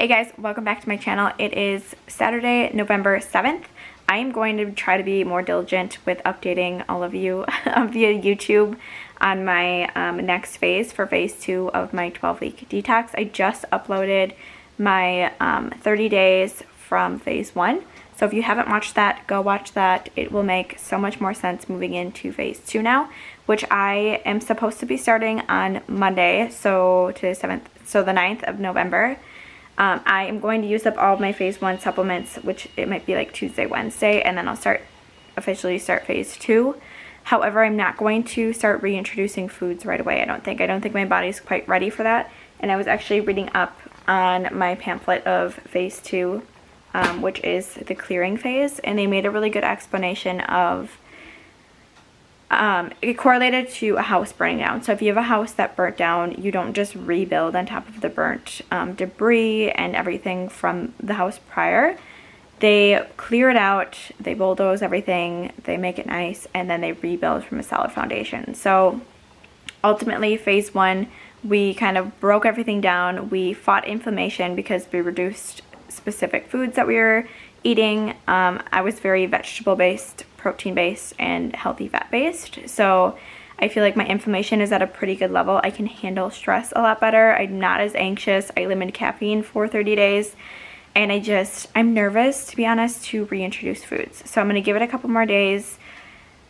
Hey guys, welcome back to my channel. It is Saturday, November 7th. I am going to try to be more diligent with updating all of you via YouTube on my next phase for phase 2 of my 12-week detox. I just uploaded my 30 days from phase 1. So if you haven't watched that, go watch that. It will make so much more sense moving into phase 2 now, which I am supposed to be starting on Monday, so today's 7th, so the 9th of November. I am going to use up all of my phase 1 supplements, which it might be like Tuesday, Wednesday, and then I'll officially start phase 2. However, I'm not going to start reintroducing foods right away, I don't think. I don't think my body's quite ready for that. And I was actually reading up on my pamphlet of phase 2, which is the clearing phase, and they made a really good explanation of it correlated to a house burning down. So if you have a house that burnt down, you don't just rebuild on top of the burnt debris and everything from the house prior. They clear it out, they bulldoze everything, they make it nice, and then they rebuild from a solid foundation. So ultimately, phase 1, we kind of broke everything down. We fought inflammation because we reduced specific foods that we were eating. I was very vegetable-based, protein-based, and healthy fat-based. So I feel like my inflammation is at a pretty good level. I can handle stress a lot better. I'm not as anxious. I limited caffeine for 30 days. And I'm nervous, to be honest, to reintroduce foods. So I'm going to give it a couple more days.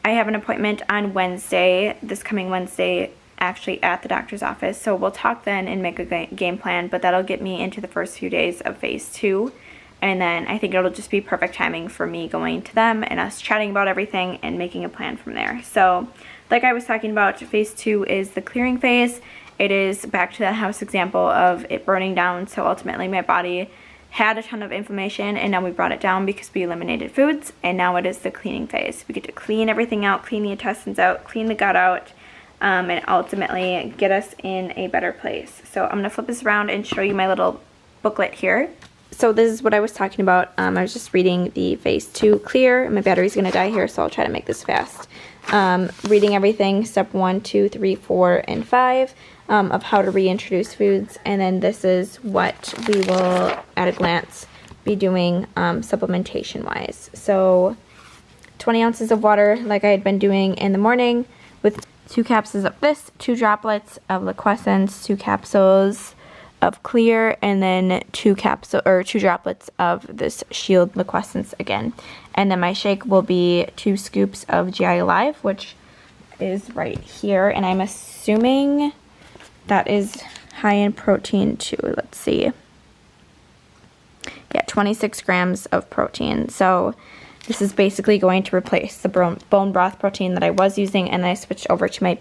I have an appointment on Wednesday, this coming Wednesday, actually at the doctor's office. So we'll talk then and make a game plan, but that'll get me into the first few days of phase 2. And then I think it'll just be perfect timing for me going to them and us chatting about everything and making a plan from there. So like I was talking about, phase 2 is the clearing phase. It is back to that house example of it burning down. So ultimately my body had a ton of inflammation, and now we brought it down because we eliminated foods, and now it is the cleaning phase. We get to clean everything out, clean the intestines out, clean the gut out, and ultimately get us in a better place. So I'm going to flip this around and show you my little booklet here. So this is what I was talking about. I was just reading the phase 2 clear. My battery's going to die here, so I'll try to make this fast. Reading everything, step 1, 2, 3, 4, and 5 of how to reintroduce foods. And then this is what we will, at a glance, be doing supplementation-wise. So 20 ounces of water, like I had been doing in the morning, with 2 capsules of this, 2 droplets of liquescence, 2 capsules of clear, and then 2 droplets of this shield liquescence again. And then my shake will be 2 scoops of GI Alive, which is right here, and I'm assuming that is high in protein too. Let's see. Yeah, 26 grams of protein. So this is basically going to replace the bone broth protein that I was using, and I switched over to my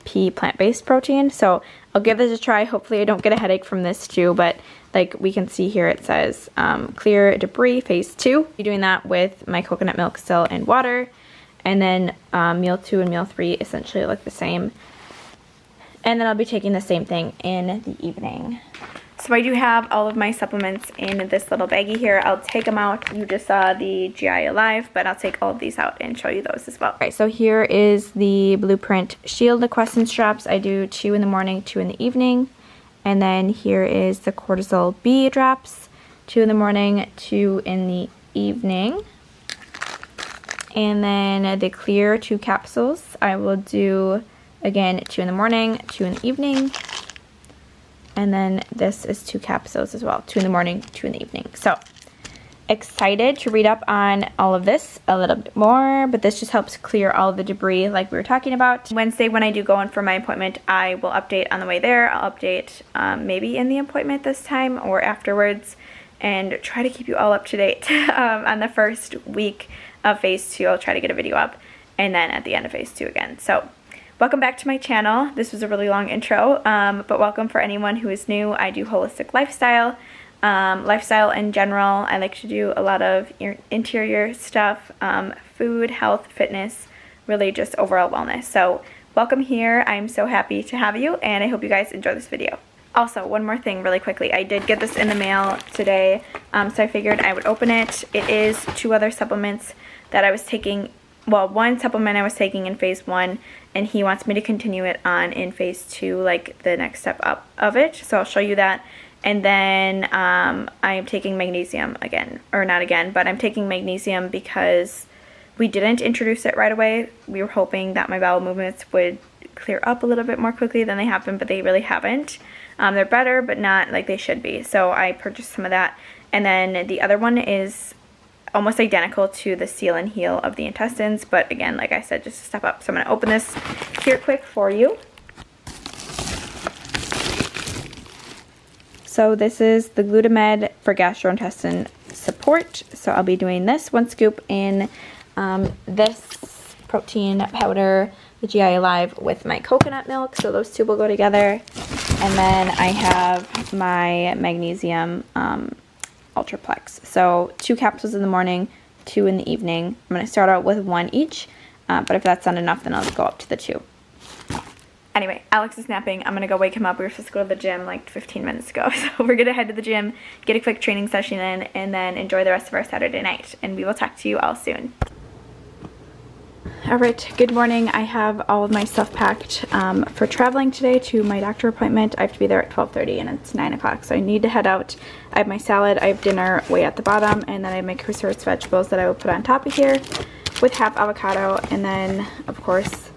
pea plant-based protein. So I'll give this a try. Hopefully I don't get a headache from this too, but like we can see here, it says clear debris phase 2. I'll be doing that with my coconut milk still and water, and then meal 2 and meal 3 essentially look the same. And then I'll be taking the same thing in the evening. So I do have all of my supplements in this little baggie here. I'll take them out. You just saw the GI Alive, but I'll take all of these out and show you those as well. All right, so here is the Blueprint Shield Liquescence drops. I do 2 in the morning, 2 in the evening. And then here is the Cortisol B drops, 2 in the morning, 2 in the evening. And then the Clear 2 capsules. I will do, again, 2 in the morning, 2 in the evening. And then this is 2 capsules as well, 2 in the morning, 2 in the evening. So excited to read up on all of this a little bit more, but this just helps clear all the debris like we were talking about. Wednesday, when I do go in for my appointment, I will update on the way there. I'll update maybe in the appointment this time or afterwards, and try to keep you all up to date on the first week of phase 2. I'll try to get a video up, and then at the end of phase 2 again. So welcome back to my channel. This was a really long intro, but welcome for anyone who is new. I do holistic lifestyle, lifestyle in general. I like to do a lot of interior stuff, food, health, fitness, really just overall wellness. So welcome here. I'm so happy to have you, and I hope you guys enjoy this video. Also, one more thing really quickly. I did get this in the mail today, so I figured I would open it. It is 2 other supplements that I was taking. Well, 1 supplement I was taking in phase 1, and he wants me to continue it on in phase 2, like the next step up of it. So I'll show you that. And then I'm taking magnesium again, or not again, but I'm taking magnesium because we didn't introduce it right away. We were hoping that my bowel movements would clear up a little bit more quickly than they have been, but they really haven't. They're better, but not like they should be. So I purchased some of that. And then the other one is almost identical to the seal and heal of the intestines, but again, like I said, just a step up. So I'm going to open this here quick for you. So this is the Glutamine for gastrointestinal support. So I'll be doing this 1 scoop in this protein powder, the GI Alive, with my coconut milk. So those two will go together. And then I have my magnesium Ultraplex. So 2 capsules in the morning, 2 in the evening. I'm going to start out with 1 each, but if that's not enough, then I'll go up to the 2. Anyway, Alex is napping. I'm going to go wake him up. We were supposed to go to the gym like 15 minutes ago. So we're going to head to the gym, get a quick training session in, and then enjoy the rest of our Saturday night. And we will talk to you all soon. Alright, good morning. I have all of my stuff packed for traveling today to my doctor appointment. I have to be there at 12:30 and it's 9 o'clock, so I need to head out. I have my salad, I have dinner way at the bottom, and then I have my cruciferous vegetables that I will put on top of here with half avocado, and then of course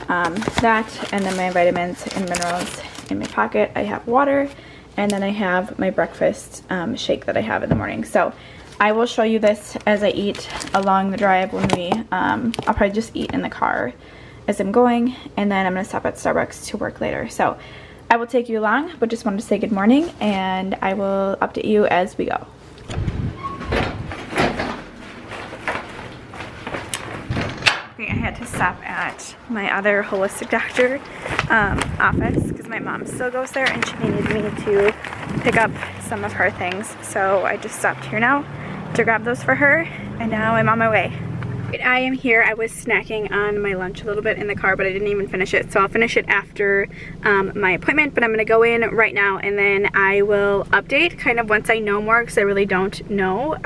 that, and then my vitamins and minerals in my pocket. I have water, and then I have my breakfast shake that I have in the morning. So I will show you this as I eat along the drive when I'll probably just eat in the car as I'm going, and then I'm going to stop at Starbucks to work later. So I will take you along, but just wanted to say good morning, and I will update you as we go. Okay, I had to stop at my other holistic doctor office because my mom still goes there and she needed me to pick up some of her things. So I just stopped here now to grab those for her, and now I'm on my way. I am here. I was snacking on my lunch a little bit in the car, but I didn't even finish it, so I'll finish it after my appointment. But I'm gonna go in right now, and then I will update kind of once I know more, because I really don't know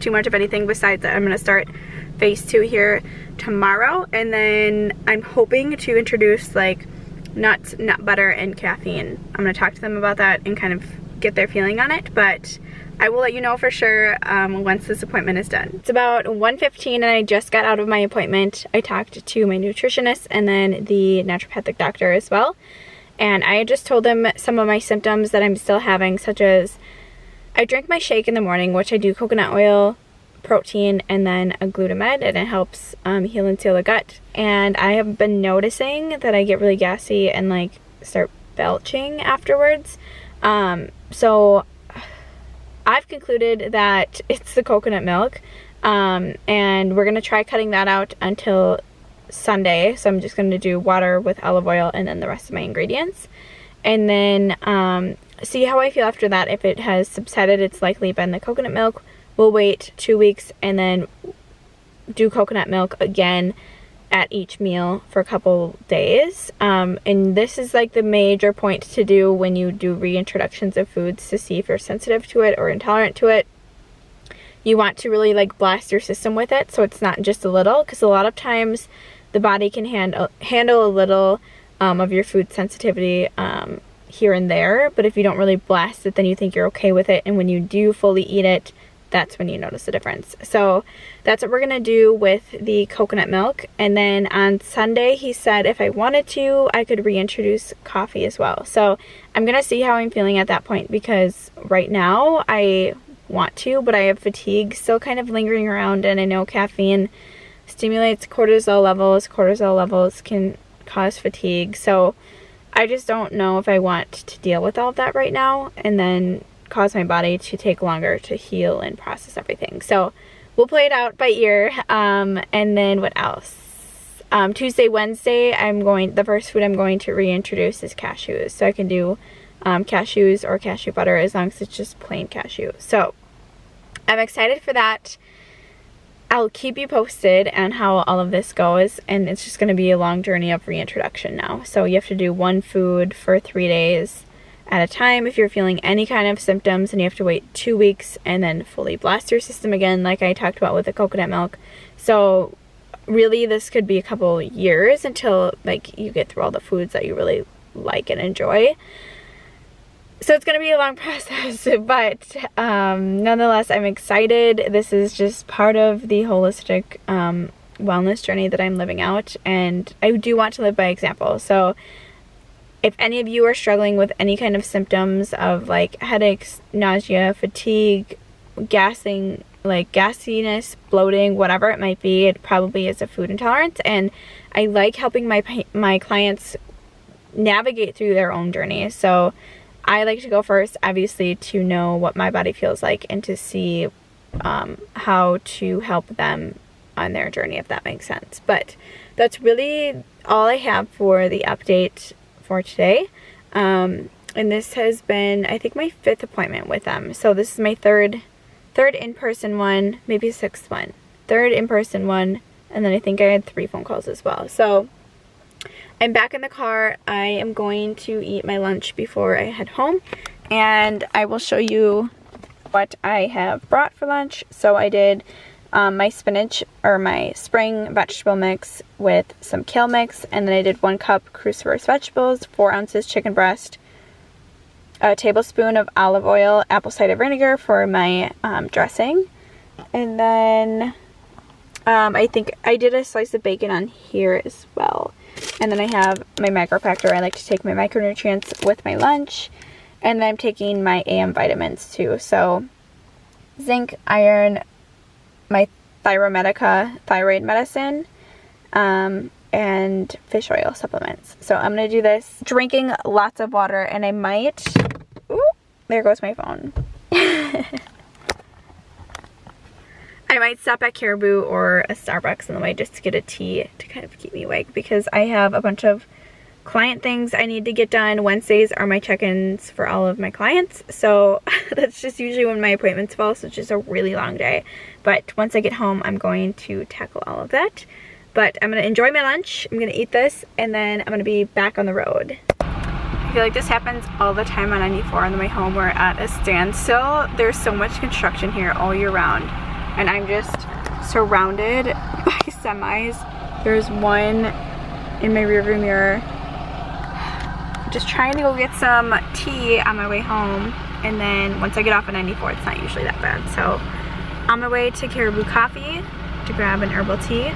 too much of anything besides that I'm gonna start phase 2 here tomorrow, and then I'm hoping to introduce like nuts, nut butter, and caffeine. I'm gonna talk to them about that and kind of get their feeling on it, but I will let you know for sure once this appointment is done. It's about 1:15 and I just got out of my appointment. I talked to my nutritionist and then the naturopathic doctor as well. And I just told them some of my symptoms that I'm still having, such as I drink my shake in the morning, which I do coconut oil, protein, and then a glutamine, and it helps heal and seal the gut. And I have been noticing that I get really gassy and like start belching afterwards. So I've concluded that it's the coconut milk, and we're going to try cutting that out until Sunday. So I'm just going to do water with olive oil and then the rest of my ingredients. And then see how I feel after that. If it has subsided, it's likely been the coconut milk. We'll wait 2 weeks and then do coconut milk again at each meal for a couple days. And this is like the major point to do when you do reintroductions of foods, to see if you're sensitive to it or intolerant to it. You want to really like blast your system with it, so it's not just a little, because a lot of times the body can handle a little of your food sensitivity here and there, but if you don't really blast it, then you think you're okay with it, and when you do fully eat it, that's when you notice the difference. So that's what we're gonna do with the coconut milk. And then on Sunday, he said if I wanted to, I could reintroduce coffee as well. So I'm gonna see how I'm feeling at that point, because right now I want to, but I have fatigue still kind of lingering around, and I know caffeine stimulates cortisol levels. Cortisol levels can cause fatigue. So I just don't know if I want to deal with all of that right now and then cause my body to take longer to heal and process everything. So we'll play it out by ear. And then what else? Tuesday, Wednesday, the first food I'm going to reintroduce is cashews. So I can do cashews or cashew butter as long as it's just plain cashew. So I'm excited for that. I'll keep you posted on how all of this goes, and it's just going to be a long journey of reintroduction now. So you have to do one food for 3 days at a time if you're feeling any kind of symptoms, and you have to wait 2 weeks and then fully blast your system again, like I talked about with the coconut milk. So really this could be a couple years until like you get through all the foods that you really like and enjoy. So it's going to be a long process, but nonetheless, I'm excited. This is just part of the holistic wellness journey that I'm living out, and I do want to live by example. So if any of you are struggling with any kind of symptoms of like headaches, nausea, fatigue, gassing, like gassiness, bloating, whatever it might be, it probably is a food intolerance, and I like helping my clients navigate through their own journey. So I like to go first, obviously, to know what my body feels like and to see how to help them on their journey, if that makes sense. But that's really all I have for the update for today. And this has been, I think, my 5th appointment with them. So this is my third in-person one, maybe 6th one. 3rd in-person one, and then I think I had 3 phone calls as well. So I'm back in the car. I am going to eat my lunch before I head home, and I will show you what I have brought for lunch. So I did my spinach, or my spring vegetable mix with some kale mix, and then I did 1 cup cruciferous vegetables, 4 ounces chicken breast, a tablespoon of olive oil, apple cider vinegar for my dressing, and then I think I did a slice of bacon on here as well. And then I have my macropactor. I like to take my micronutrients with my lunch. And then I'm taking my AM vitamins too. So zinc, iron, my Thyrometica thyroid medicine, and fish oil supplements. So I'm going to do this drinking lots of water, and I might... Ooh, there goes my phone. I might stop at Caribou or a Starbucks on the way just to get a tea to kind of keep me awake, because I have a bunch of client things I need to get done. Wednesdays are my check-ins for all of my clients, so that's just usually when my appointments fall, so it's just a really long day. But once I get home, I'm going to tackle all of that. But I'm going to enjoy my lunch, I'm going to eat this, and then I'm going to be back on the road. I feel like this happens all the time on 94 on the way home. We're at a standstill. There's so much construction here all year round, and I'm just surrounded by semis. There's one in my rearview mirror. Just trying to go get some tea on my way home, and then once I get off at 94, it's not usually that bad. So on my way to Caribou Coffee to grab an herbal tea,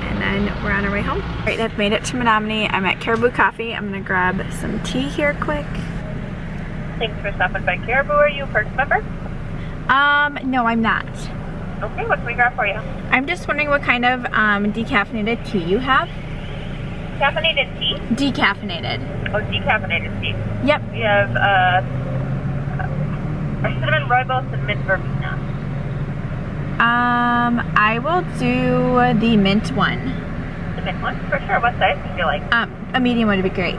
and then we're on our way home. All right, I've made it to Menominee. I'm at Caribou Coffee. I'm gonna grab some tea here quick. Thanks for stopping by Caribou. Are you a Perks member? No, I'm not. Okay, what can we grab for you? I'm just wondering what kind of decaffeinated tea you have. Caffeinated tea? Decaffeinated. Oh, decaffeinated tea. Yep. We have cinnamon rooibos and mint verbena. I will do the mint one. The mint one? For sure. What size would you like? A medium would be great.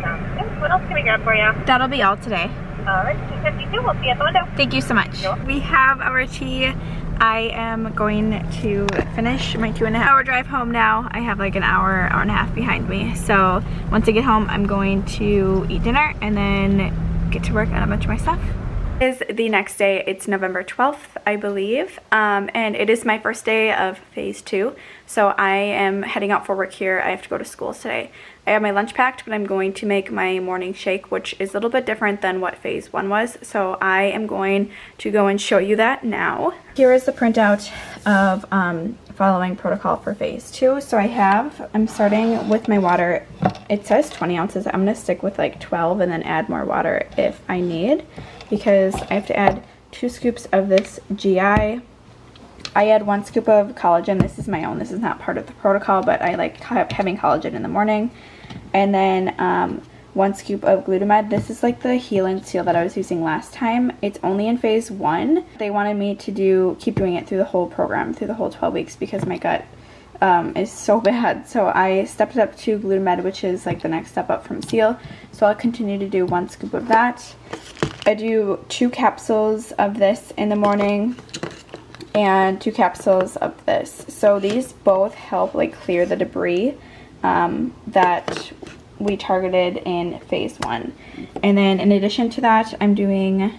Sounds good. What else can we grab for you? That'll be all today. Alright, 252. We'll see you at the window. Thank you so much. We have our tea. I am going to finish my 2.5-hour drive home now. I have like an hour and a half behind me. So once I get home, I'm going to eat dinner and then get to work on a bunch of my stuff. It is the next day. It's November 12th, I believe, and it is my first day of phase 2. So I am heading out for work here. I have to go to school today. I have my lunch packed, but I'm going to make my morning shake, which is a little bit different than what phase 1 was. So I am going to go and show you that now. Here is the printout of following protocol for phase 2. So I'm starting with my water. It says 20 ounces. I'm going to stick with like 12 and then add more water if I need, because I have to add 2 scoops of this GI. I add 1 scoop of collagen. This is my own. This is not part of the protocol, but I like having collagen in the morning. And then 1 scoop of glutamate. This is like the Heal and Seal that I was using last time. It's only in phase 1. They wanted me to keep doing it through the whole program, through the whole 12 weeks, because my gut is so bad. So I stepped it up to glutamate, which is like the next step up from Seal. So I'll continue to do 1 scoop of that. I do 2 capsules of this in the morning and 2 capsules of this. So these both help like clear the debris that we targeted in phase 1. And then in addition to that, I'm doing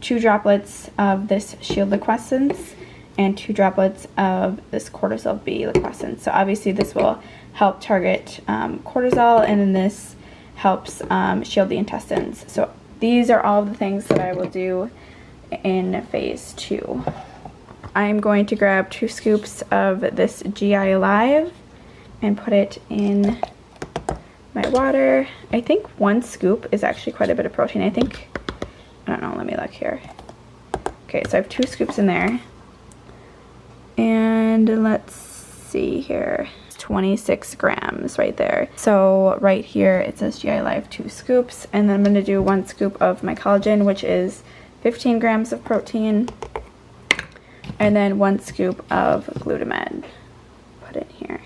2 droplets of this Shield Liquescence and 2 droplets of this Cortisol B Liquescence. So obviously this will help target cortisol, and then this helps shield the intestines. So these are all the things that I will do in phase 2. I'm going to grab 2 scoops of this GI Alive and put it in my water. I think 1 scoop is actually quite a bit of protein. I don't know, let me look here. Okay, so I have 2 scoops in there. And let's see here. 26 grams right there. So right here it says GI Live 2 scoops, and then I'm going to do 1 scoop of my collagen, which is 15 grams of protein, and then 1 scoop of glutamine. Put it here.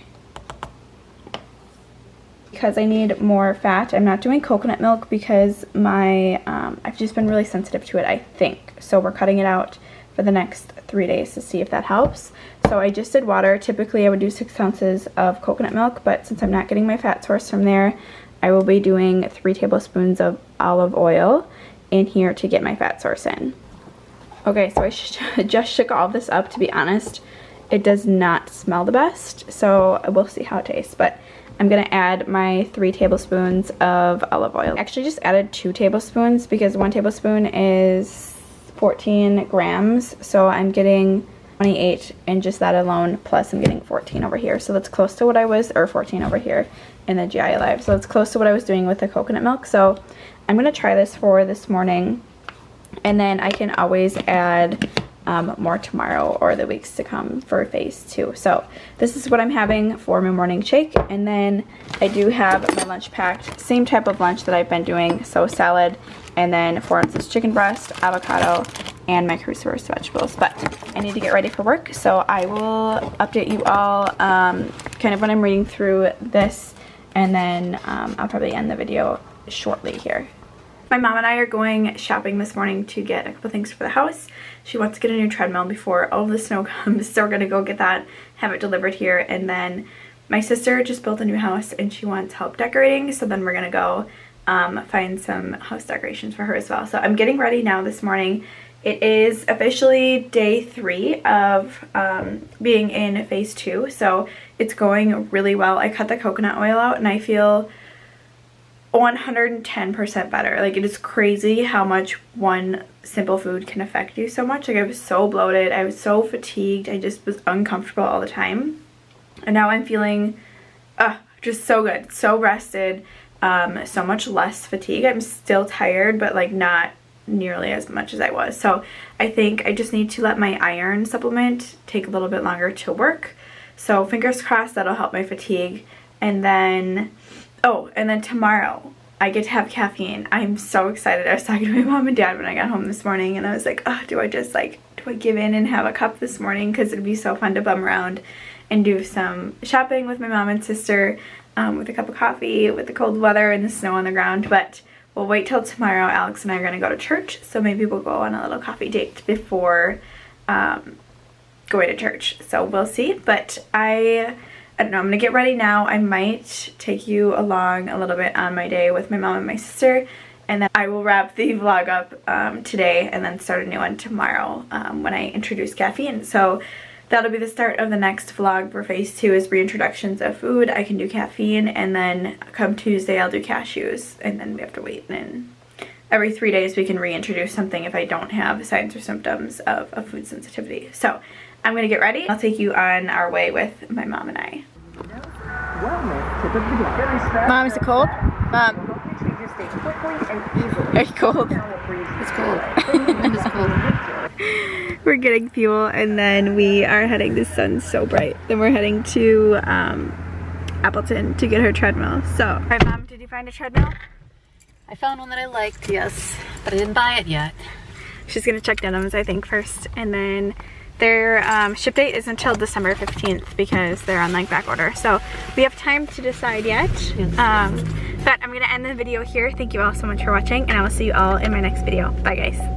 Because I need more fat, I'm not doing coconut milk because my I've just been really sensitive to it, I think. So we're cutting it out for the next 3 days to see if that helps. So I just did water. Typically I would do 6 ounces of coconut milk, but since I'm not getting my fat source from there, I will be doing 3 tablespoons of olive oil in here to get my fat source in. Okay, so I just shook all this up. To be honest, it does not smell the best, so we'll see how it tastes. But I'm gonna add my 3 tablespoons of olive oil. I actually just added 2 tablespoons because 1 tablespoon is 14 grams, so I'm getting 28 in just that alone, plus I'm getting 14 over here. So that's close to what I was, or 14 over here in the GI Live. So it's close to what I was doing with the coconut milk. So I'm gonna try this for this morning, and then I can always add more tomorrow or the weeks to come for phase 2. So this is what I'm having for my morning shake, and then I do have my lunch packed, same type of lunch that I've been doing. So salad, and then 4 ounces chicken breast, avocado, and my cruciferous vegetables. But I need to get ready for work, so I will update you all kind of when I'm reading through this, and then I'll probably end the video shortly here. My mom and I are going shopping this morning to get a couple things for the house. She wants to get a new treadmill before all of the snow comes, so we're gonna go get that, have it delivered here, and then my sister just built a new house and she wants help decorating, so then we're gonna go find some house decorations for her as well. So I'm getting ready now this morning. It is officially day 3 of being in phase 2, so it's going really well. I cut the coconut oil out and I feel 110% better. Like, it is crazy how much one simple food can affect you so much. Like, I was so bloated, I was so fatigued, I just was uncomfortable all the time. And now I'm feeling just so good, so rested, so much less fatigue. I'm still tired, but like not nearly as much as I was. So I think I just need to let my iron supplement take a little bit longer to work. So fingers crossed that'll help my fatigue. And then tomorrow I get to have caffeine. I'm so excited. I was talking to my mom and dad when I got home this morning, and I was like, oh, do I give in and have a cup this morning? Because it'd be so fun to bum around and do some shopping with my mom and sister with a cup of coffee, with the cold weather and the snow on the ground. But we'll wait till tomorrow. Alex and I are going to go to church, so maybe we'll go on a little coffee date before going to church. So we'll see. But I don't know, I'm gonna get ready now. I might take you along a little bit on my day with my mom and my sister, and then I will wrap the vlog up today and then start a new one tomorrow when I introduce caffeine. So that'll be the start of the next vlog for phase 2, is reintroductions of food. I can do caffeine, and then come Tuesday I'll do cashews, and then we have to wait, and every 3 days we can reintroduce something if I don't have signs or symptoms of a food sensitivity. So I'm gonna get ready. I'll take you on our way with my mom and I. Mom, is it cold? Mom. Are you cold? It's cold. It is cold. We're getting fuel, and then we are heading, the sun's so bright. Then we're heading to Appleton to get her treadmill. So, all right, Mom, did you find a treadmill? I found one that I liked, yes, but I didn't buy it yet. She's gonna check denims, I think, first, and then their ship date is until December 15th because they're on like back order. So we have time to decide yet. Yes. But I'm gonna end the video here. Thank you all so much for watching, and I will see you all in my next video. Bye, guys.